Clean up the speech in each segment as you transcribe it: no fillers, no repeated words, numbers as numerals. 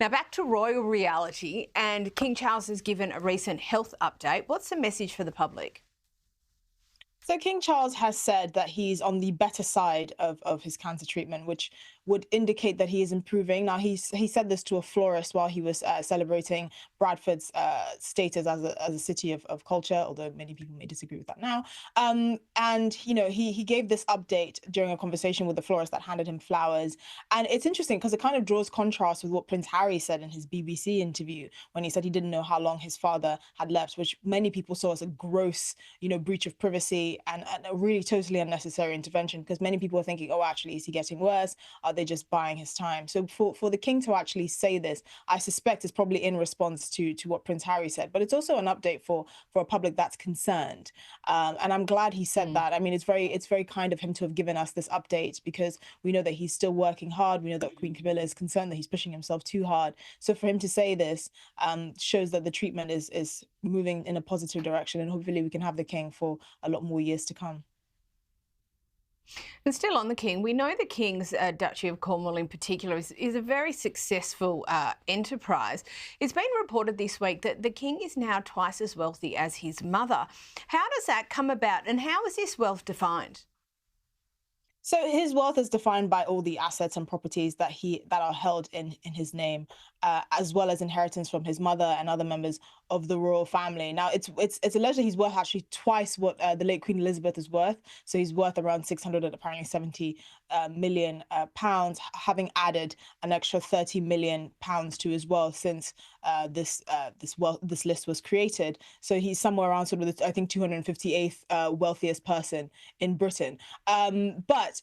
Now back to royal reality, and King Charles has given a recent health update. What's the message for the public? So King Charles has said that he's on the better side of his cancer treatment, which would indicate that he is improving. Now, he said this to a florist while he was celebrating Bradford's status as a city of culture, although many people may disagree with that now. And, you know, he gave this update during a conversation with the florist that handed him flowers. And it's interesting because it kind of draws contrast with what Prince Harry said in his BBC interview when he said he didn't know how long his father had left, which many people saw as a gross, breach of privacy and a really totally unnecessary intervention, because many people are thinking, oh, actually, is he getting worse? Are they just buying his time? So for the king to actually say this, I suspect is probably in response to what Prince Harry said, but it's also an update for a public that's concerned. And I'm glad he said that. I mean, it's very kind of him to have given us this update, because we know that he's still working hard. We know that Queen Camilla is concerned that he's pushing himself too hard. So for him to say this shows that the treatment is moving in a positive direction, and hopefully we can have the king for a lot more years to come. And still on the king, we know the King's Duchy of Cornwall in particular is a very successful enterprise. It's been reported this week that the king is now twice as wealthy as his mother. How does that come about, and how is this wealth defined? So his wealth is defined by all the assets and properties that are held in his name, as well as inheritance from his mother and other members of the royal family. Now, it's alleged that he's worth actually twice what the late Queen Elizabeth is worth. So he's worth around 600 and apparently 70 million pounds, having added an extra 30 million pounds to his wealth since this list was created. So he's somewhere around sort of I think 258th wealthiest person in Britain. But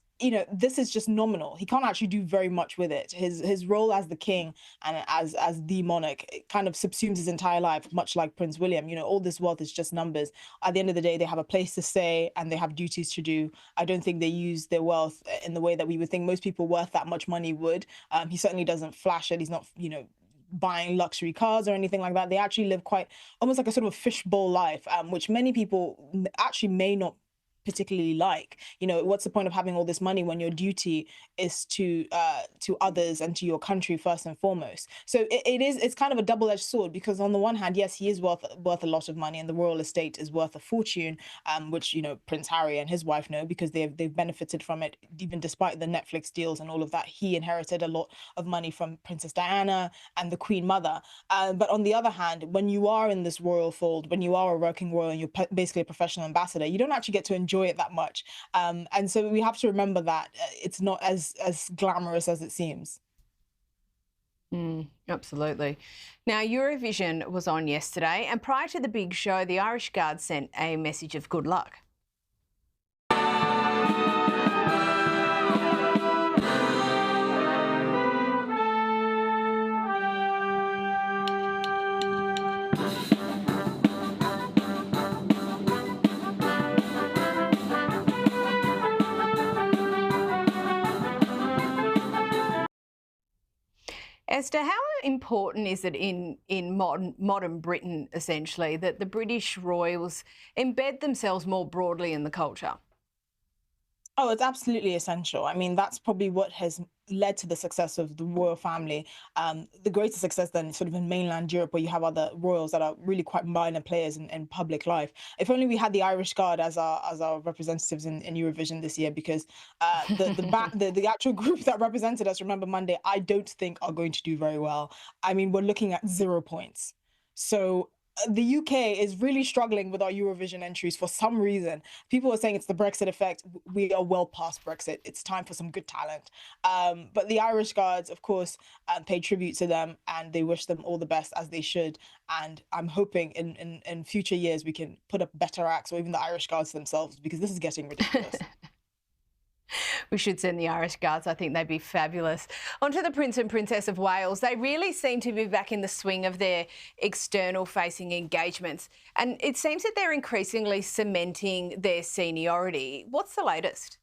this is just nominal. He can't actually do very much with it. His role as the king and as the monarch, it kind of subsumes his entire life, much like Prince William. All this wealth is just numbers. At the end of the day, they have a place to stay and they have duties to do. I don't think they use their wealth in the way that we would think most people worth that much money would. He certainly doesn't flash it. He's not, buying luxury cars or anything like that. They actually live quite almost like a sort of fishbowl life, which many people actually may not particularly like. What's the point of having all this money when your duty is to others and to your country first and foremost? So it's kind of a double-edged sword, because on the one hand, yes, he is worth a lot of money, and the royal estate is worth a fortune, which Prince Harry and his wife know, because they've benefited from it. Even despite the Netflix deals and all of that, he inherited a lot of money from Princess Diana and the Queen Mother. But on the other hand, when you are in this royal fold, when you are a working royal and you're basically a professional ambassador, you don't actually get to enjoy it that much. And so we have to remember that it's not as glamorous as it seems. Absolutely. Now, Eurovision was on yesterday, and prior to the big show, the Irish Guard sent a message of good luck. Esther, how important is it in modern Britain, essentially, that the British royals embed themselves more broadly in the culture? Oh, it's absolutely essential. I mean, that's probably what has led to the success of the royal family. The greater success than sort of in mainland Europe, where you have other royals that are really quite minor players in public life. If only we had the Irish Guard as our representatives in Eurovision this year, because the actual group that represented us, Remember Monday, I don't think are going to do very well. I mean, we're looking at 0 points. So the UK is really struggling with our Eurovision entries for some reason. People are saying it's the Brexit effect. We are well past Brexit. It's time for some good talent. But the Irish Guards, of course, pay tribute to them, and they wish them all the best, as they should. And I'm hoping in future years we can put up better acts, or even the Irish Guards themselves, because this is getting ridiculous. We should send the Irish Guards. I think they'd be fabulous. On to the Prince and Princess of Wales. They really seem to be back in the swing of their external-facing engagements. And it seems that they're increasingly cementing their seniority. What's the latest?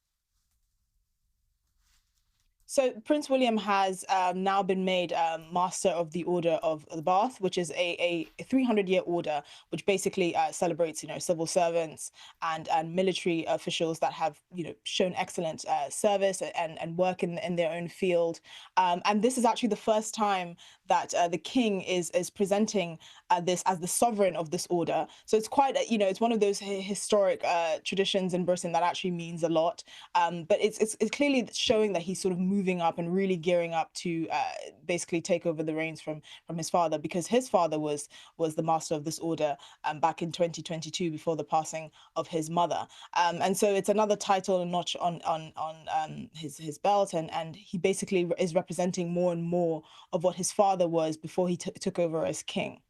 So Prince William has now been made Master of the Order of the Bath, which is a 300-year order, which basically celebrates, civil servants and military officials that have, shown excellent service and work in their own field. And this is actually the first time that the king is presenting this as the sovereign of this order. So it's quite, it's one of those historic traditions in Britain that actually means a lot. But it's clearly showing that he's sort of moving up and really gearing up to basically take over the reins from his father, because his father was the master of this order back in 2022 before the passing of his mother. And so it's another title and notch on his belt, and he basically is representing more and more of what his father was before he took over as king.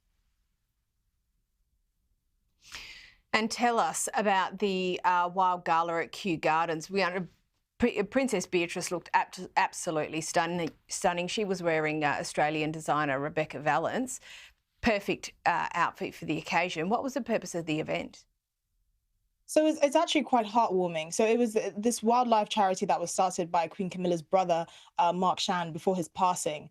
And tell us about the Wild Gala at Kew Gardens. Princess Beatrice looked absolutely stunning. She was wearing Australian designer Rebecca Valance. Perfect outfit for the occasion. What was the purpose of the event? So it's actually quite heartwarming. So it was this wildlife charity that was started by Queen Camilla's brother, Mark Shan, before his passing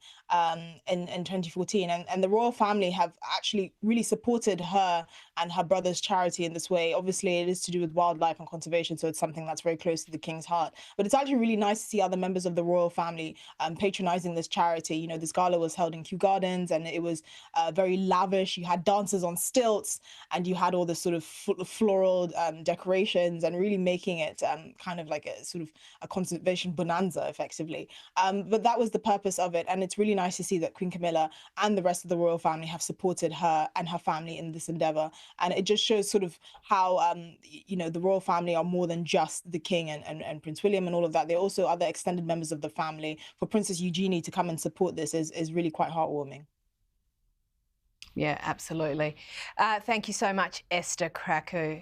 in 2014. And the royal family have actually really supported her and her brother's charity in this way. Obviously, it is to do with wildlife and conservation, so it's something that's very close to the king's heart. But it's actually really nice to see other members of the royal family patronizing this charity. This gala was held in Kew Gardens, and it was very lavish. You had dancers on stilts, and you had all this sort of floral decorations, and really making it kind of like a sort of a conservation bonanza, effectively. But that was the purpose of it, and it's really nice to see that Queen Camilla and the rest of the royal family have supported her and her family in this endeavor. And it just shows sort of how the royal family are more than just the king and Prince William and all of that. They're also other extended members of the family. For Princess Eugenie to come and support this is really quite heartwarming. Yeah, absolutely. Thank you so much, Esther Krakue.